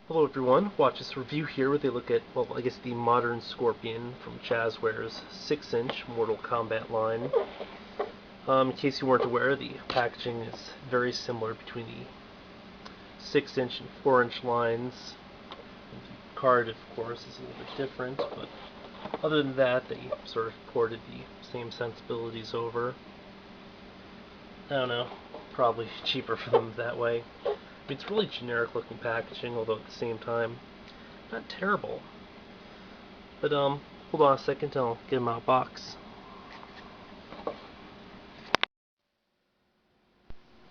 Hello everyone, watch this review here where they look at, well, I guess the modern Scorpion from Jazwares 6-inch Mortal Kombat line. In case you weren't aware, the packaging is very similar between the 6-inch and 4-inch lines. The card, of course, is a little bit different, but other than that, they sort of ported the same sensibilities over. I don't know, probably cheaper for them that way. I mean, it's really generic looking packaging, although at the same time, not terrible. But hold on a second, I'll get him out of box.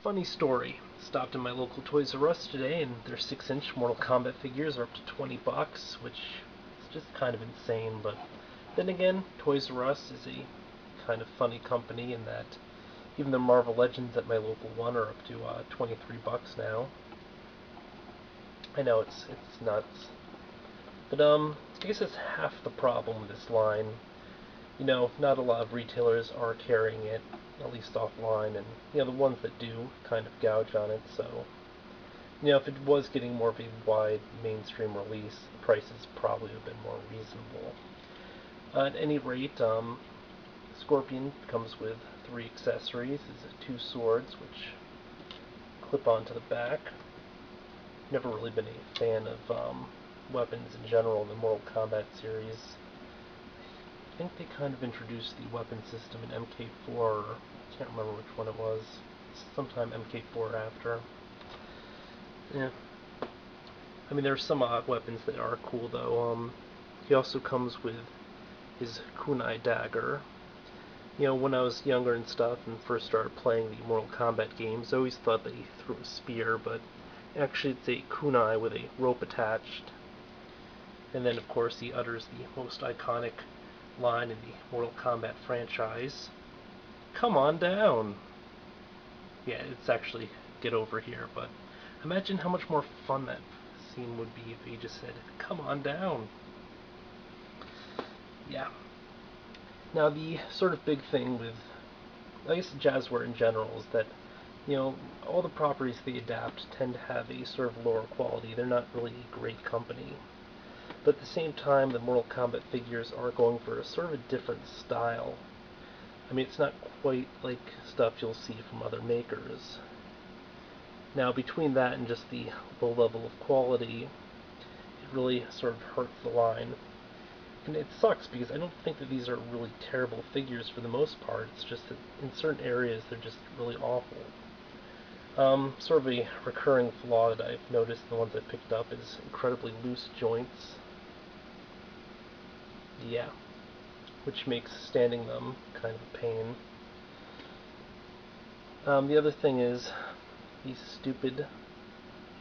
Funny story. Stopped in my local Toys R Us today, and their 6-inch Mortal Kombat figures are up to 20 bucks, which is just kind of insane. But then again, Toys R Us is a kind of funny company in that even the Marvel Legends at my local one are up to 23 bucks now. I know it's nuts. But I guess that's half the problem with this line. You know, not a lot of retailers are carrying it, at least offline, and the ones that do kind of gouge on it. So, if it was getting more of a wide mainstream release, the prices probably would have been more reasonable. At any rate, Scorpion comes with 3 accessories. It's 2 swords, which clip onto the back. Never really been a fan of weapons in general in the Mortal Kombat series. I think they kind of introduced the weapon system in MK4, or I can't remember which one it was. Sometime MK4 after. Yeah. I mean, there's some weapons that are cool, though. He also comes with his kunai dagger. When I was younger and stuff and first started playing the Mortal Kombat games, I always thought that he threw a spear, but actually it's a kunai with a rope attached. And then, of course, he utters the most iconic line in the Mortal Kombat franchise. Come on down! Yeah, it's actually get over here, but imagine how much more fun that scene would be if he just said, come on down! Yeah. Now, the sort of big thing with, I guess, Jazware in general is that, all the properties they adapt tend to have a sort of lower quality. They're not really a great company. But at the same time, the Mortal Kombat figures are going for a sort of a different style. I mean, it's not quite like stuff you'll see from other makers. Now, between that and just the low level of quality, it really sort of hurts the line. And it sucks because I don't think that these are really terrible figures for the most part. It's just that in certain areas they're just really awful. Sort of a recurring flaw that I've noticed in the ones I picked up is incredibly loose joints. Yeah, which makes standing them kind of a pain. The other thing is these stupid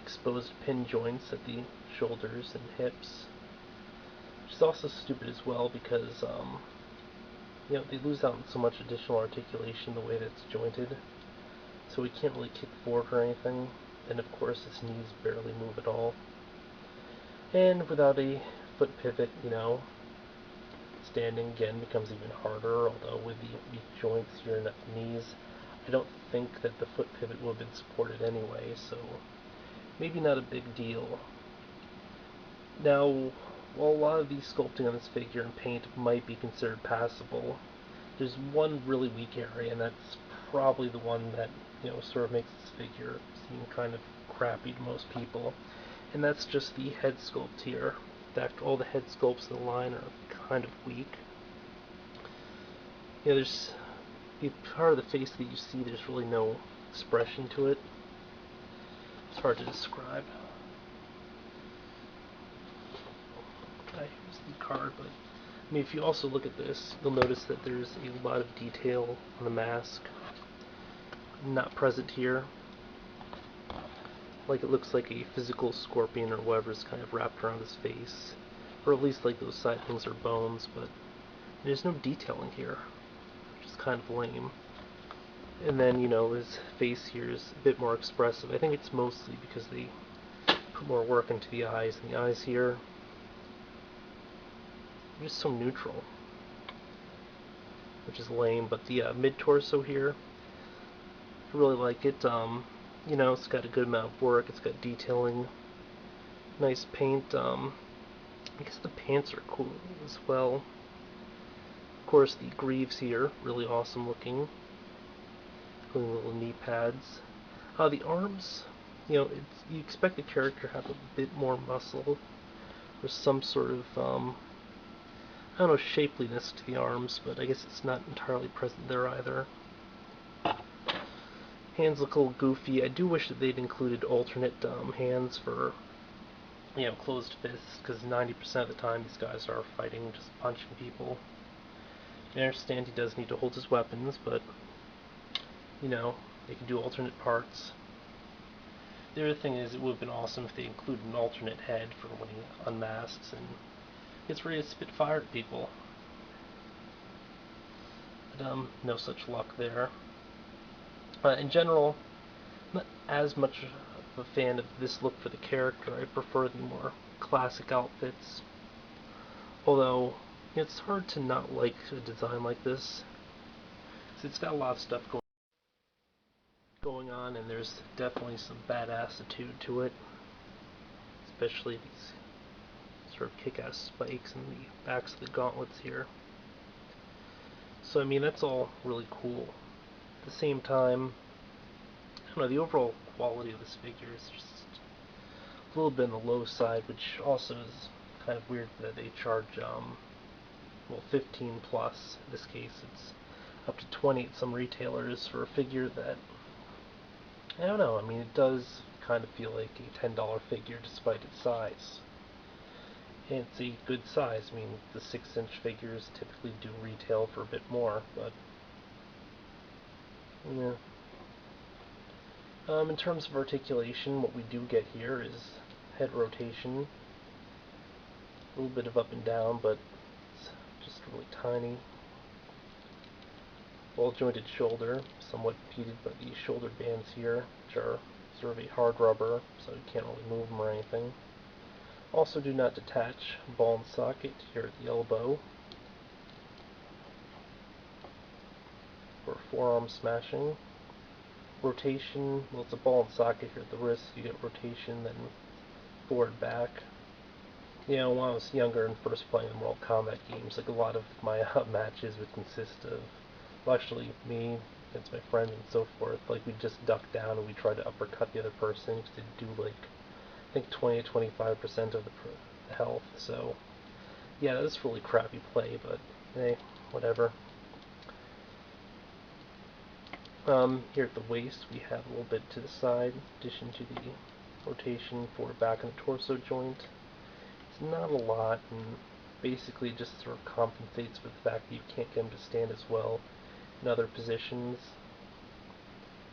exposed pin joints at the shoulders and hips, which is also stupid as well because they lose out on so much additional articulation the way that it's jointed, so we can't really kick forward or anything, and of course his knees barely move at all. And without a foot pivot, standing again becomes even harder, although with the weak joints here and at the knees, I don't think that the foot pivot would have been supported anyway, so maybe not a big deal. Now, while a lot of the sculpting on this figure and paint might be considered passable, there's one really weak area, and that's probably the one that, sort of makes this figure seem kind of crappy to most people, and that's just the head sculpt here. In fact, all the head sculpts in the line are kind of weak. There's the part of the face that you see, there's really no expression to it. It's hard to describe. I use the card, but I mean, if you also look at this, you'll notice that there's a lot of detail on the mask not present here. Like it looks like a physical scorpion or whatever's kind of wrapped around his face, or at least like those side things are bones, but there's no detailing here, which is kind of lame. And then, his face here is a bit more expressive. I think it's mostly because they put more work into the eyes, and the eyes here are just so neutral, which is lame. But the mid-torso here, I really like it. It's got a good amount of work, it's got detailing. nice paint. I guess the pants are cool as well. Of course, the greaves here, really awesome looking. Little knee pads. The arms, you expect the character to have a bit more muscle or some sort of, I don't know, shapeliness to the arms, but I guess it's not entirely present there either. Hands look a little goofy. I do wish that they'd included alternate hands for, closed fists, because 90% of the time these guys are fighting, just punching people. I understand he does need to hold his weapons, but, they can do alternate parts. The other thing is, it would have been awesome if they included an alternate head for when he unmasks and gets ready to spit fire at people. But, no such luck there. In general, I'm not as much of a fan of this look for the character. I prefer the more classic outfits. Although, it's hard to not like a design like this. It's got a lot of stuff going on, and there's definitely some badass-itude to it. Especially these sort of kick-ass spikes in the backs of the gauntlets here. So, I mean, that's all really cool. At the same time, I don't know, the overall quality of this figure is just a little bit on the low side, which also is kind of weird that they charge, 15 plus. In this case, it's up to 20 at some retailers for a figure that, I don't know, I mean, it does kind of feel like a $10 figure despite its size. And it's a good size. I mean, the 6-inch figures typically do retail for a bit more, but yeah. In terms of articulation, what we do get here is head rotation. A little bit of up and down, but it's just really tiny. Ball-jointed shoulder, somewhat impeded by the shoulder bands here, which are sort of a hard rubber, so you can't really move them or anything. Also do not detach ball and socket here at the elbow for forearm smashing. Rotation, well, it's a ball and socket here at the wrist. You get rotation, then forward back. When I was younger and first playing the Mortal Kombat games, like a lot of my matches would consist of, well, actually me against my friend and so forth, like we'd just duck down and we'd try to uppercut the other person because they'd do like, I think 20 to 25% of the health, so yeah, that's really crappy play, but hey, whatever. Here at the waist, we have a little bit to the side, in addition to the rotation for back and the torso joint. It's not a lot, and basically it just sort of compensates for the fact that you can't get him to stand as well in other positions,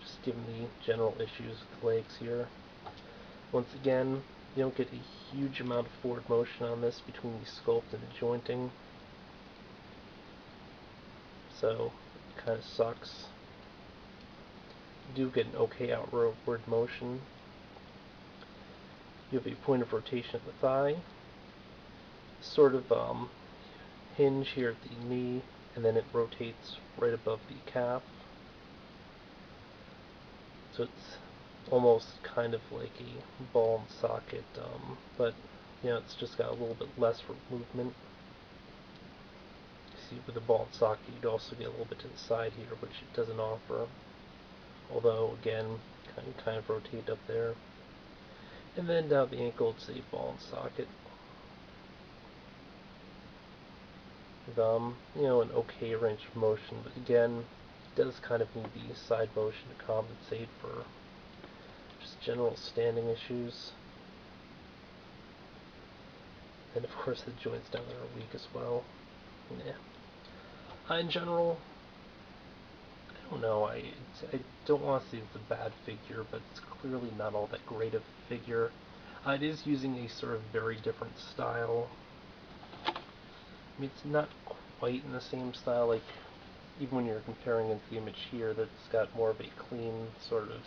just given the general issues with the legs here. Once again, you don't get a huge amount of forward motion on this between the sculpt and the jointing, so it kind of sucks. You do get an okay outward motion. You have a point of rotation at the thigh, sort of hinge here at the knee, and then it rotates right above the calf. So it's almost kind of like a ball and socket, but it's just got a little bit less movement. See, with the ball and socket, you'd also get a little bit to the side here, which it doesn't offer. Although, again, kind of rotate up there. And then down the ankle, it's a ball and socket. With, an okay range of motion, but again, it does kind of need the side motion to compensate for just general standing issues. And of course, the joints down there are weak as well. In general, I don't know, I don't want to say it's a bad figure, but it's clearly not all that great of a figure. It is using a sort of very different style. I mean, it's not quite in the same style, like, even when you're comparing it to the image here, that's got more of a clean, sort of,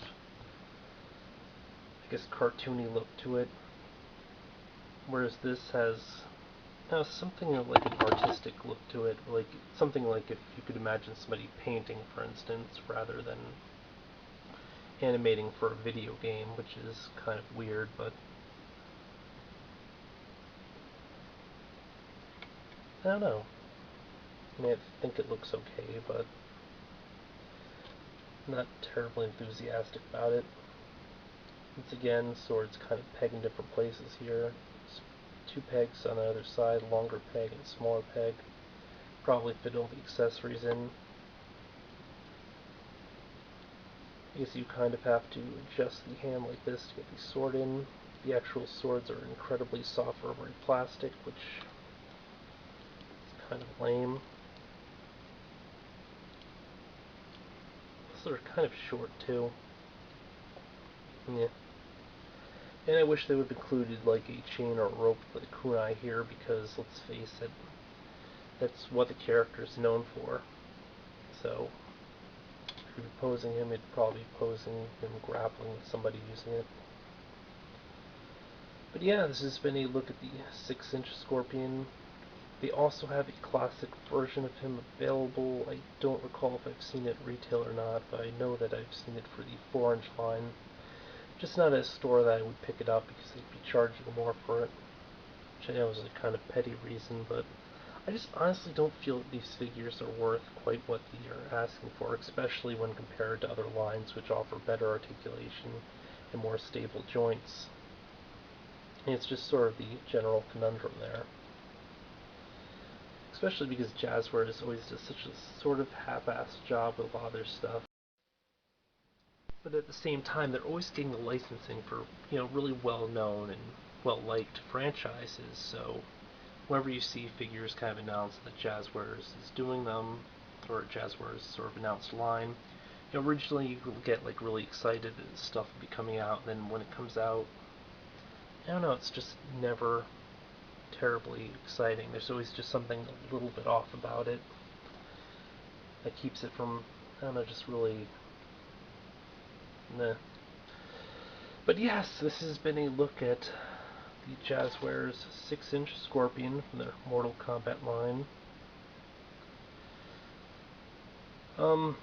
I guess, cartoony look to it. Whereas this has something like an artistic look to it, like something like if you could imagine somebody painting, for instance, rather than animating for a video game, which is kind of weird, but I don't know. I mean, I think it looks okay, but not terribly enthusiastic about it. Once again, swords kind of peg in different places here. It's two pegs on either side, longer peg and smaller peg. Probably fit all the accessories in. I guess you kind of have to adjust the hand like this to get the sword in. The actual swords are incredibly soft rubbery plastic, which is kind of lame. They're kind of short too. Yeah. And I wish they would have included like a chain or rope for the kunai here, because let's face it, that's what the character is known for. So if you're posing him, it'd probably be posing him grappling with somebody using it. But yeah, this has been a look at the 6-inch Scorpion. They also have a classic version of him available. I don't recall if I've seen it retail or not, but I know that I've seen it for the 4-inch line. Just not at a store that I would pick it up because they'd be charging more for it. Which I know is a kind of petty reason, but I just honestly don't feel that these figures are worth quite what they are asking for, especially when compared to other lines which offer better articulation and more stable joints. And it's just sort of the general conundrum there. Especially because Jazwares always does such a sort of half-assed job with a lot of their stuff. But at the same time, they're always getting the licensing for, really well-known and well-liked franchises, so whenever you see figures kind of announced that Jazwares is doing them, or Jazwares sort of announced line, originally you would get like really excited and stuff would be coming out, and then when it comes out, I don't know, it's just never terribly exciting. There's always just something a little bit off about it that keeps it from, I don't know, just really meh. But yes, this has been a look at the Jazwares 6-inch Scorpion from their Mortal Kombat line. I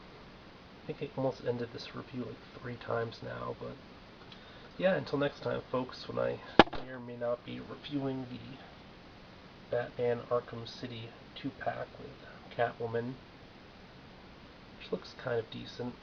think I almost ended this review like 3 times now, but yeah, until next time, folks, when I may or may not be reviewing the Batman Arkham City 2-pack with Catwoman, which looks kind of decent.